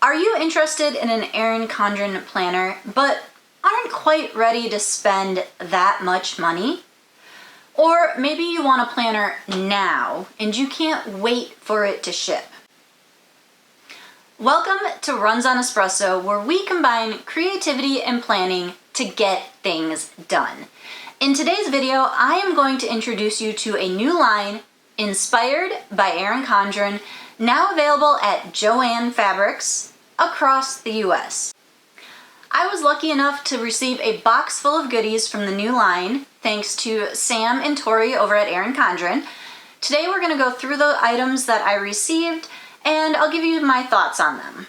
Are you interested in an Erin Condren planner, but aren't quite ready to spend that much money? Or maybe you want a planner now and you can't wait for it to ship. Welcome to Runs on Espresso, where we combine creativity and planning to get things done. In today's video, I am going to introduce you to a new line inspired by Erin Condren, now available at Joann fabrics across the US. I was lucky enough to receive a box full of goodies from the new line, thanks to Sam and Tori over at Erin Condren. Today we're going to go through the items that I received, and I'll give you my thoughts on them.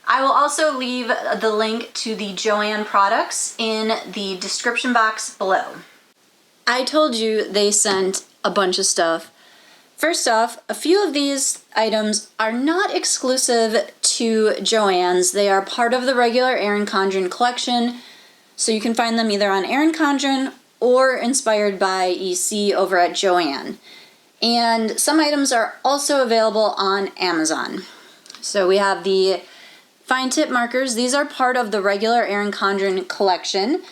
I will also leave the link to the Joann products in the description box below. I told you they sent a bunch of stuff. First off, a few of these items are not exclusive to Joann's. They are part of the regular Erin Condren collection, so you can find them either on Erin Condren or inspired by EC over at Joann. And some items are also available on Amazon. So we have the fine tip markers. These are part of the regular Erin Condren collection.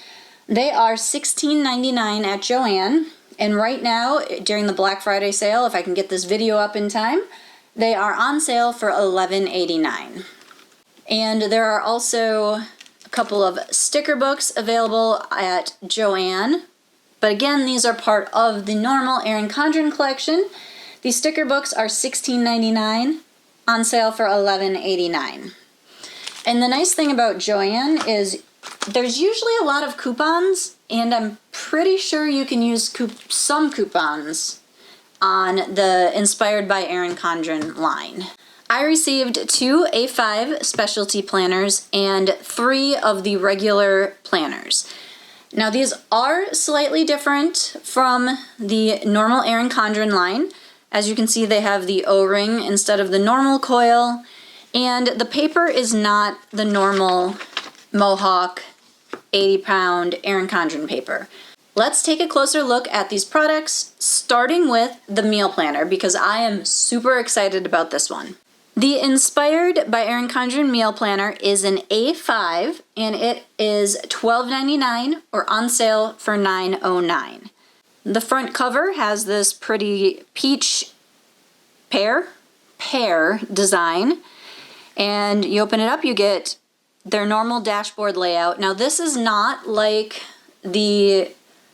They are $16.99 at Joann. And right now, during the Black Friday sale, if I can get this video up in time, they are on sale for $11.89. And there are also a couple of sticker books available at Joann. But again, these are part of the normal Erin Condren collection. These sticker books are $16.99, on sale for $11.89. And the nice thing about Joann is there's usually a lot of coupons, and I'm pretty sure you can use some coupons on the Inspired by Erin Condren line. I received 2 A5 specialty planners and 3 of the regular planners. Now these are slightly different from the normal Erin Condren line. As you can see, they have the O-ring instead of the normal coil, and the paper is not the normal Mohawk 80-pound Erin Condren paper. Let's take a closer look at these products, starting with the meal planner, because I am super excited about this one. The Inspired by Erin Condren meal planner is an A5, and it is $12.99 or on sale for $9.09. The front cover has this pretty peach pear design, and you open it up, you get their normal dashboard layout. Now this is not like the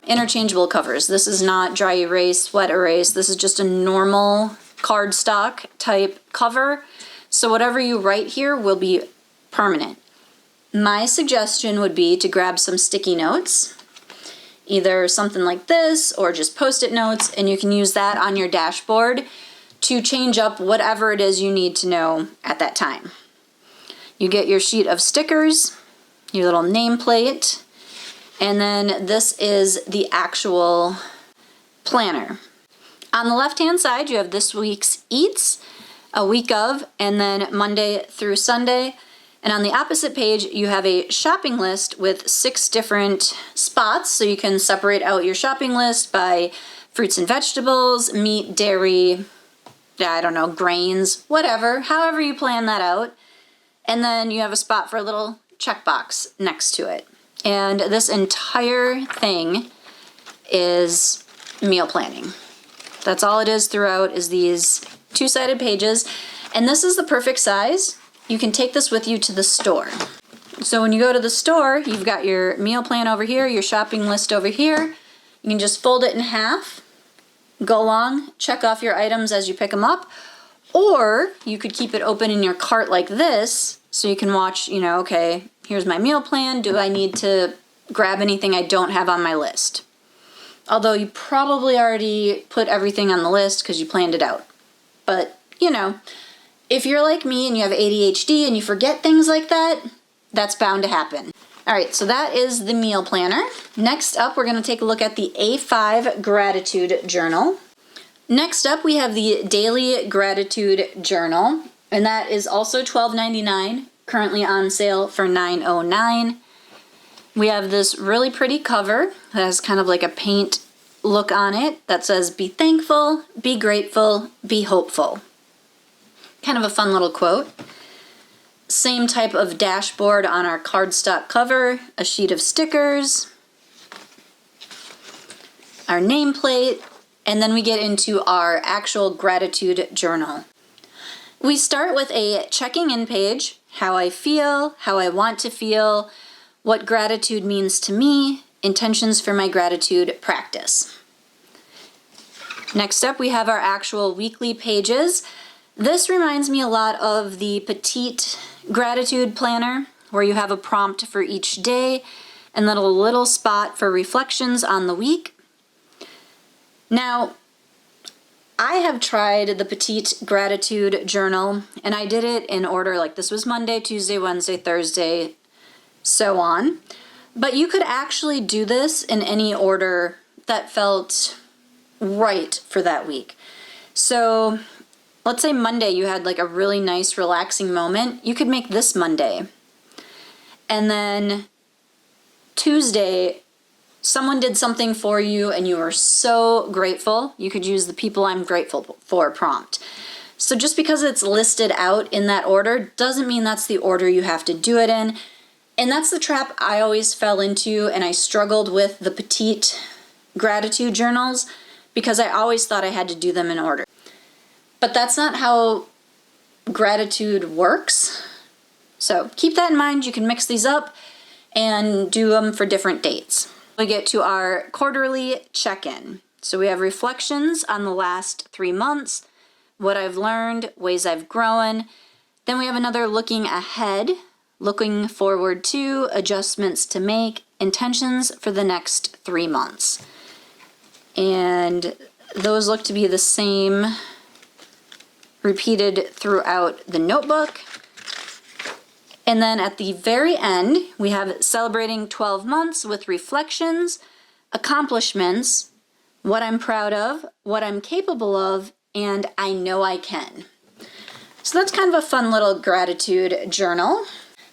interchangeable covers. This is not dry erase, wet erase. This is just a normal cardstock type cover. So whatever you write here will be permanent. My suggestion would be to grab some sticky notes, either something like this or just post-it notes, and you can use that on your dashboard to change up whatever it is you need to know at that time. You get your sheet of stickers, your little nameplate, and then this is the actual planner. On the left-hand side, you have this week's eats, a week of, and then Monday through Sunday. And on the opposite page, you have a shopping list with 6 different spots, so you can separate out your shopping list by fruits and vegetables, meat, dairy, I don't know, grains, whatever, however you plan that out. And then you have a spot for a little checkbox next to it. And this entire thing is meal planning. That's all it is throughout, is these 2-sided pages. And this is the perfect size. You can take this with you to the store. So when you go to the store, you've got your meal plan over here, your shopping list over here. You can just fold it in half, go along, check off your items as you pick them up. Or you could keep it open in your cart like this, so you can watch, okay, here's my meal plan. Do I need to grab anything I don't have on my list? Although you probably already put everything on the list because you planned it out. But, if you're like me and you have ADHD and you forget things like that, that's bound to happen. All right, so that is the meal planner. Next up, we're going to take a look at the A5 Gratitude Journal. Next up, we have the Daily Gratitude Journal, and that is also $12.99, currently on sale for $9.09. We have this really pretty cover that has kind of like a paint look on it that says, "Be thankful, be grateful, be hopeful." Kind of a fun little quote. same type of dashboard on our cardstock cover, a sheet of stickers, our nameplate, and then we get into our actual gratitude journal. We start with a checking in page, how I feel, how I want to feel, what gratitude means to me, intentions for my gratitude practice. Next up, we have our actual weekly pages. This reminds me a lot of the Petite Gratitude Planner, where you have a prompt for each day and then a little spot for reflections on the week. Now, I have tried the Petite Gratitude Journal, and I did it in order, like this was Monday, Tuesday, Wednesday, Thursday, so on. But you could actually do this in any order that felt right for that week. So let's say Monday you had like a really nice relaxing moment. You could make this Monday. And then Tuesday, someone did something for you and you were so grateful. You could use the people I'm grateful for prompt. So just because it's listed out in that order doesn't mean that's the order you have to do it in. And that's the trap I always fell into, and I struggled with the Petite Gratitude journals because I always thought I had to do them in order. But that's not how gratitude works. So keep that in mind. You can mix these up and do them for different dates. We get to our quarterly check-in. So we have reflections on the last 3 months, what I've learned, ways I've grown. Then we have another looking ahead, looking forward to, adjustments to make, intentions for the next 3 months. And those look to be the same, repeated throughout the notebook. And then at the very end, we have celebrating 12 months with reflections, accomplishments, what I'm proud of, what I'm capable of, and I know I can. So that's kind of a fun little gratitude journal.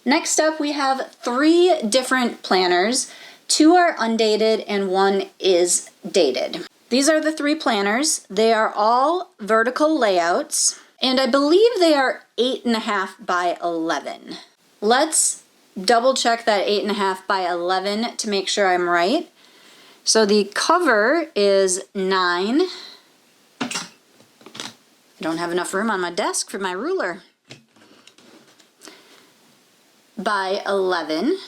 Next up, we have 3 different planners. 2 are undated and 1 is dated. These are the 3 planners. They are all vertical layouts, and I believe they are 8.5 by 11. Let's double check that 8.5 by 11 to make sure I'm right. So the cover is 9. I don't have enough room on my desk for my ruler. By 11.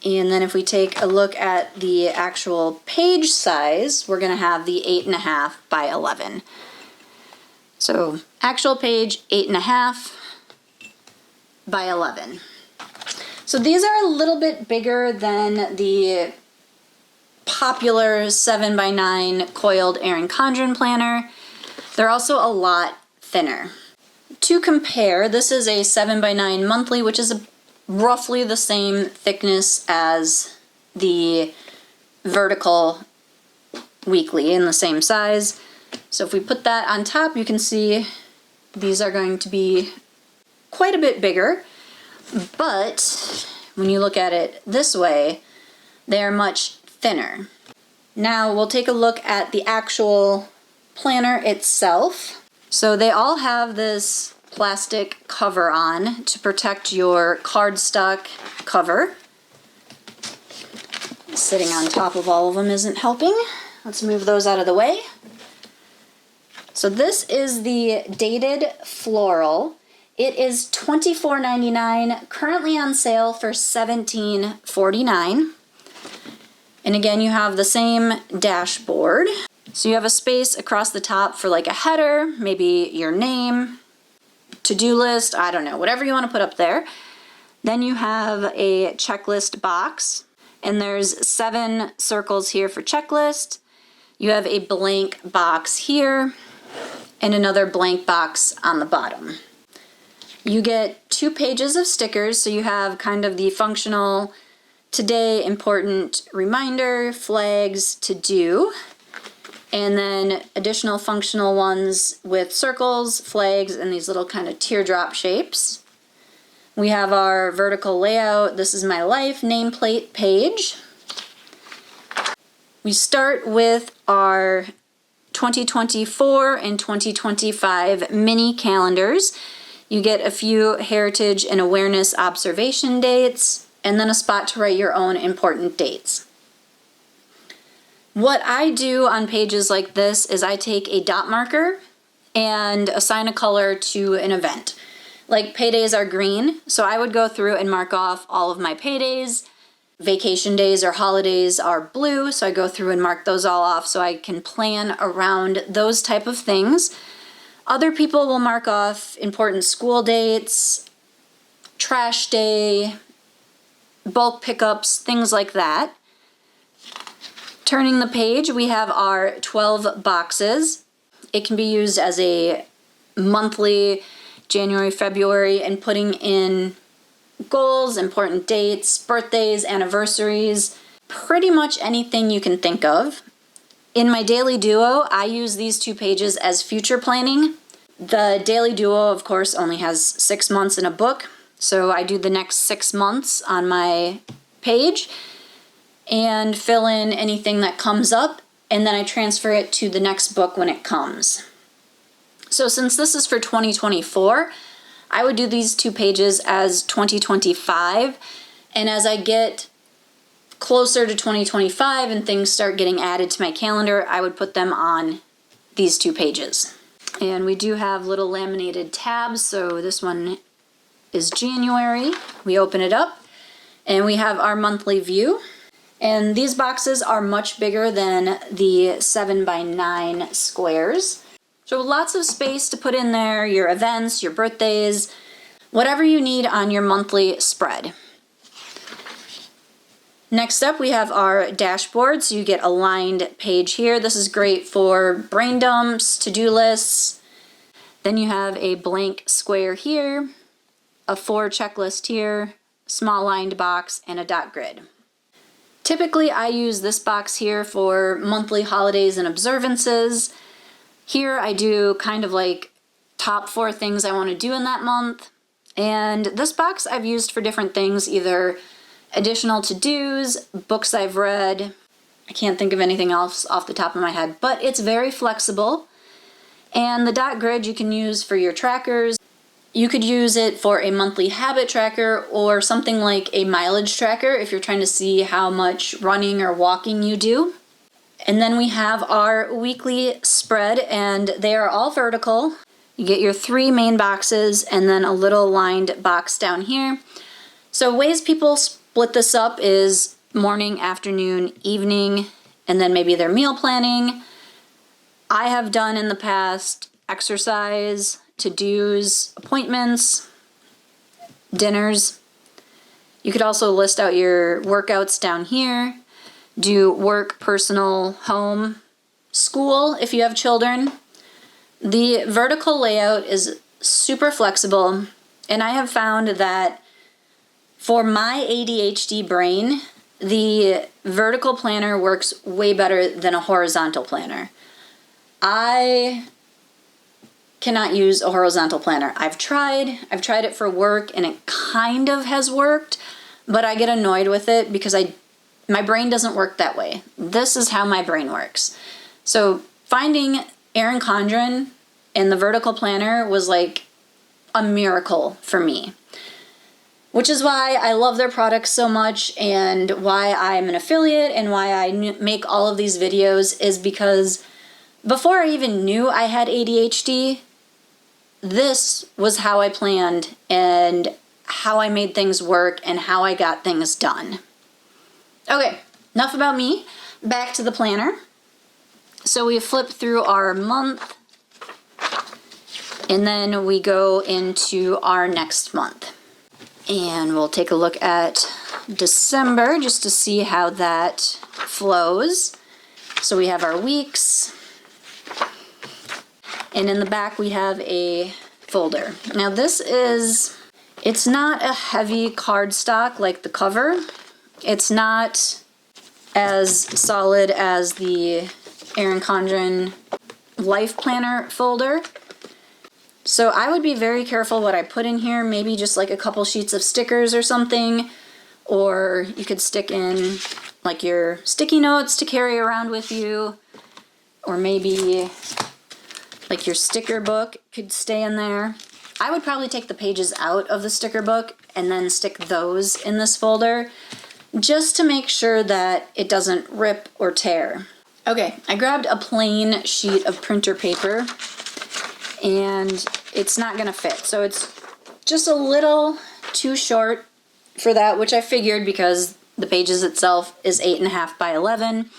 And then if we take a look at the actual page size, we're going to have the 8.5 by 11. So actual page 8.5 by 11. So these are a little bit bigger than the popular 7 by 9 coiled Erin Condren planner. They're also a lot thinner. To compare, this is a 7 by 9 monthly, which is roughly the same thickness as the vertical weekly in the same size. So if we put that on top, you can see these are going to be quite a bit bigger, but when you look at it this way, they are much thinner. Now we'll take a look at the actual planner itself. So they all have this plastic cover on to protect your cardstock cover. Sitting on top of all of them isn't helping. Let's move those out of the way. So this is the dated floral. It is $24.99, currently on sale for $17.49. And again, you have the same dashboard. So you have a space across the top for like a header, maybe your name, to-do list, I don't know, whatever you want to put up there. Then you have a checklist box, and there's 7 circles here for checklist. You have a blank box here, and another blank box on the bottom. You get 2 pages of stickers, so you have kind of the functional, today, important reminder, flags, to do, and then additional functional ones with circles, flags, and these little kind of teardrop shapes. We have our vertical layout. This is my life nameplate page. We start with our 2024 and 2025 mini calendars. You get a few heritage and awareness observation dates, and then a spot to write your own important dates. What I do on pages like this is I take a dot marker and assign a color to an event. Like paydays are green, so I would go through and mark off all of my paydays. Vacation days or holidays are blue, so I go through and mark those all off so I can plan around those type of things. Other people will mark off important school dates, trash day, bulk pickups, things like that. Turning the page, we have our 12 boxes. It can be used as a monthly, January, February, and putting in goals, important dates, birthdays, anniversaries, pretty much anything you can think of. In my daily duo, I use these 2 pages as future planning. The daily duo, of course, only has 6 months in a book, so I do the next 6 months on my page and fill in anything that comes up, and then I transfer it to the next book when it comes. So since this is for 2024, I would do these 2 pages as 2025, and as I get closer to 2025 and things start getting added to my calendar, I would put them on these 2 pages. And we do have little laminated tabs, so this one is January. We open it up, and we have our monthly view. And these boxes are much bigger than the 7x9 squares. So lots of space to put in there your events, your birthdays, whatever you need on your monthly spread. Next up, we have our dashboard, so you get a lined page here. This is great for brain dumps, to-do lists. Then you have a blank square here, a for checklist here, small lined box, and a dot grid. Typically, I use this box here for monthly holidays and observances. Here I do kind of like top 4 things I want to do in that month. And this box I've used for different things, either additional to-dos, books I've read. I can't think of anything else off the top of my head, but it's very flexible. And the dot grid you can use for your trackers. You could use it for a monthly habit tracker or something like a mileage tracker if you're trying to see how much running or walking you do. And then we have our weekly spread, and they are all vertical. You get your 3 main boxes and then a little lined box down here. So ways people split this up is morning, afternoon, evening, and then maybe their meal planning. I have done in the past exercise, to-dos, appointments, dinners. You could also list out your workouts down here. Do work, personal, home, school if you have children. The vertical layout is super flexible, and I have found that for my ADHD brain, the vertical planner works way better than a horizontal planner. I cannot use a horizontal planner. I've tried it for work and it kind of has worked, but I get annoyed with it because my brain doesn't work that way. This is how my brain works. So finding Erin Condren and the vertical planner was like a miracle for me, which is why I love their products so much and why I'm an affiliate and why I make all of these videos is because before I even knew I had ADHD, this was how I planned and how I made things work and how I got things done. Okay, enough about me. Back to the planner. So we flip through our month, and then we go into our next month. And we'll take a look at December just to see how that flows. So we have our weeks. And in the back we have a folder. Now it's not a heavy cardstock like the cover. It's not as solid as the Erin Condren Life Planner folder. So I would be very careful what I put in here, maybe just like a couple sheets of stickers or something, or you could stick in like your sticky notes to carry around with you, or maybe like your sticker book could stay in there. I would probably take the pages out of the sticker book and then stick those in this folder just to make sure that it doesn't rip or tear. Okay, I grabbed a plain sheet of printer paper and it's not gonna fit. So it's just a little too short for that, which I figured because the pages itself is 8.5 by 11.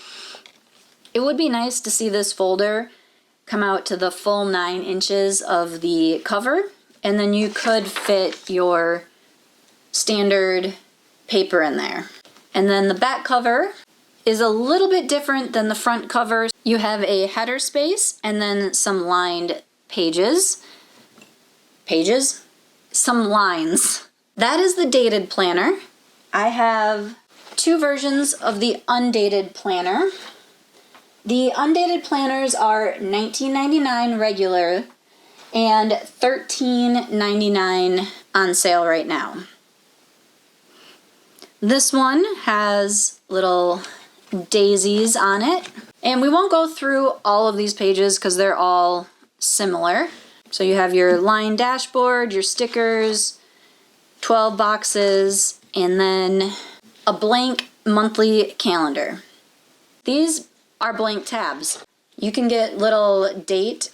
It would be nice to see this folder come out to the full 9 inches of the cover, and then you could fit your standard paper in there. And then the back cover is a little bit different than the front cover. You have a header space and then some lined pages. Some lines. That is the dated planner. I have 2 versions of the undated planner. The undated planners are $19.99 regular and $13.99 on sale right now. This one has little daisies on it, and we won't go through all of these pages because they're all similar. So you have your line dashboard, your stickers, 12 boxes, and then a blank monthly calendar. These are blank tabs. You can get little date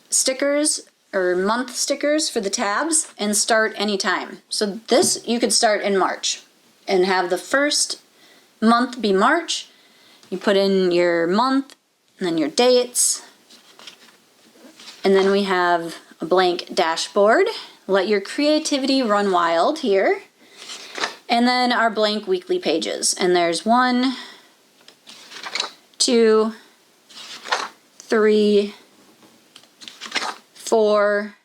stickers or month stickers for the tabs and start anytime. So this you could start in March and have the first month be March. You put in your month and then your dates. And then we have a blank dashboard. Let your creativity run wild here. And then our blank weekly pages. And there's 1, 2, 3, 4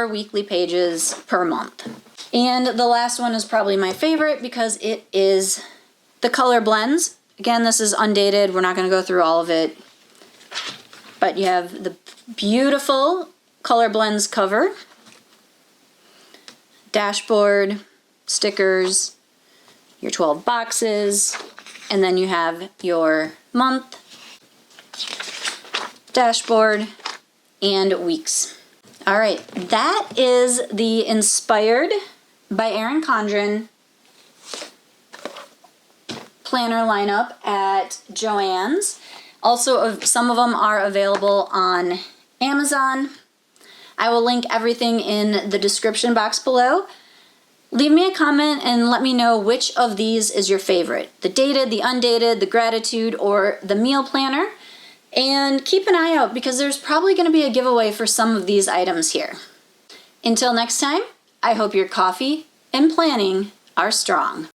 weekly pages per month. And the last one is probably my favorite because it is the color blends. Again, this is undated. We're not going to go through all of it. But you have the beautiful color blends cover, dashboard, stickers, your 12 boxes, and then you have your month, dashboard, and weeks. All right, that is the Inspired by Erin Condren planner lineup at Joann's. Also, some of them are available on Amazon. I will link everything in the description box below. Leave me a comment and let me know which of these is your favorite. The dated, the undated, the gratitude, or the meal planner. And keep an eye out because there's probably going to be a giveaway for some of these items here. Until next time, I hope your coffee and planning are strong.